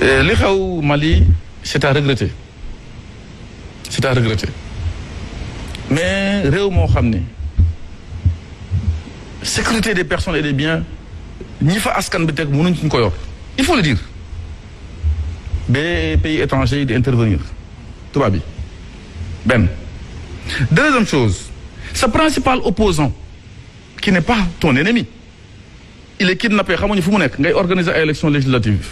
li xew Mali c'est à regretter c'est à regretter mais réew moo xam ne sécurité des personnes et des biens ñi fa askan bi teg mënuñ ko yor il faut le dire ba pays étrangers yi di intervenir tubaab bi benn. Deuxième chose, ce principal opposant qui n'est pas ton ennemi il est kidnappé xamuñu fu mu nekk ngay organiser ay élections législatives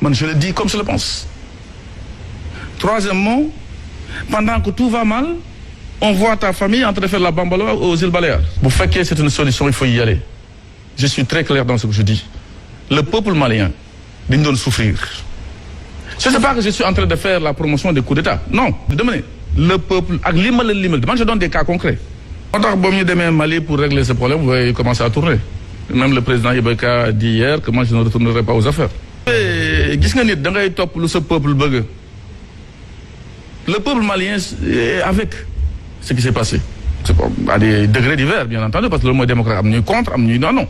man je le dis comme je le pense. Troisièmement, pendant que tout va mal on voit ta famille en train de faire la bambalo aux îles Baléares. Bu fekkee c'est une solution il faut y aller. Je suis très clair dans ce que je dis. Le peuple malien dañ doon souffrir. Je ne sais pas que je suis en train de faire la promotion des coups d'État non je demande le peuple ak li ma la limal man je donne des cas concrets. moo tax boobu ñu demee Mali pour régler ce problème vous voyez commencer à tourner même le président Ibeka a dit hier que moi je ne retournerai pas aux affaires. gis nga nit da ngay topp lu sa peuple bëgg. Le peuple malien est avec ce qui s'est passé. C'est à des degrés divers bien entendu parce que loolu mooy démocrate am ñuy contre am ñuy non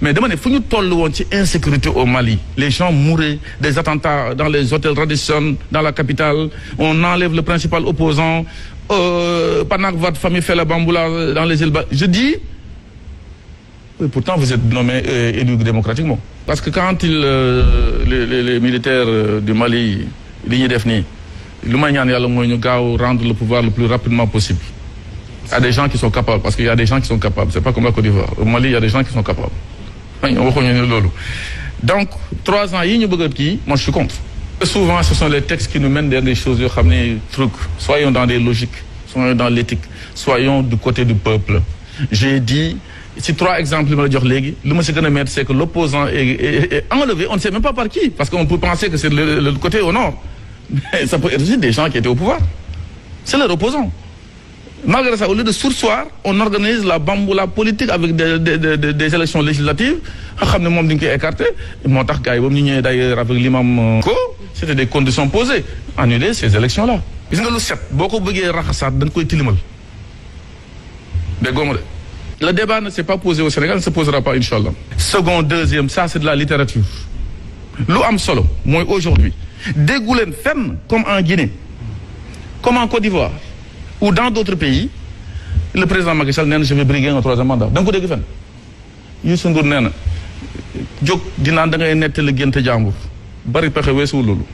mais dama ne fu ñu toll woon ci insécurité au Mali les gens mouraient des attentats dans les hôtels Radisson dans la capitale on enlève le principal opposant pendant que votre famille fait la bamboula dans les îles je dis oui, pourtant vous êtes nommé élu démocratiquement parce que quand les militaires du Mali li ñuy def nii lu may ñaan yàlla mooy ñu gaaw rendre le pouvoir le plus rapidement possible à des gens qui sont capables parce qu'il y a des gens qui sont capables c'est pas comme la Côte d'Ivoire au Mali il y a des gens qui sont capables waxuñu ne loolu donc 3 ans yi ñu bëgg a kii moi je suis contre. Souvent ce sont les textes qui nous mènent vers des choses yoo xam ne trucs soyons dans des logiques soyons dans l'éthique soyons du côté du peuple. J'ai dit si 3 exemples yi ma la jox léegi lu ma si gën a mettre c'est que l'opposant est enlevé on ne sait même pas par qui parce qu'on peut penser que c'est le côté au nord mais ça peut être aussi des gens qui étaient au pouvoir c'est leur opposant. Malgré ça, au lieu de surseoir, on organise la bamboula politique avec des élections législatives. Xam ne moom dañ koy écarté moo tax gars yi ba mu ñu ñëwee d'ailleurs avec l'imam ko c'était des conditions posées annuler ces élections-là. Gis nga lu set boo ko bëggee raxasaat da nga koy tilimal dégg nga de le débat ne s'est pas posé au Sénégal ne se posera pas inchallah. Second deuxième ça c'est de la littérature lu am solo mooy aujourd'hui déggu leen fenn comme en Guinée comme en Côte d'Ivoire ou dans d'autres pays le président Macky Sall nee na je vais briguer un 3e mandat da nga ko dégg fenn Youssou Ndour nee na jóg dinaan da ngay nettali gént jàmbur bari pexe weesuwul loolu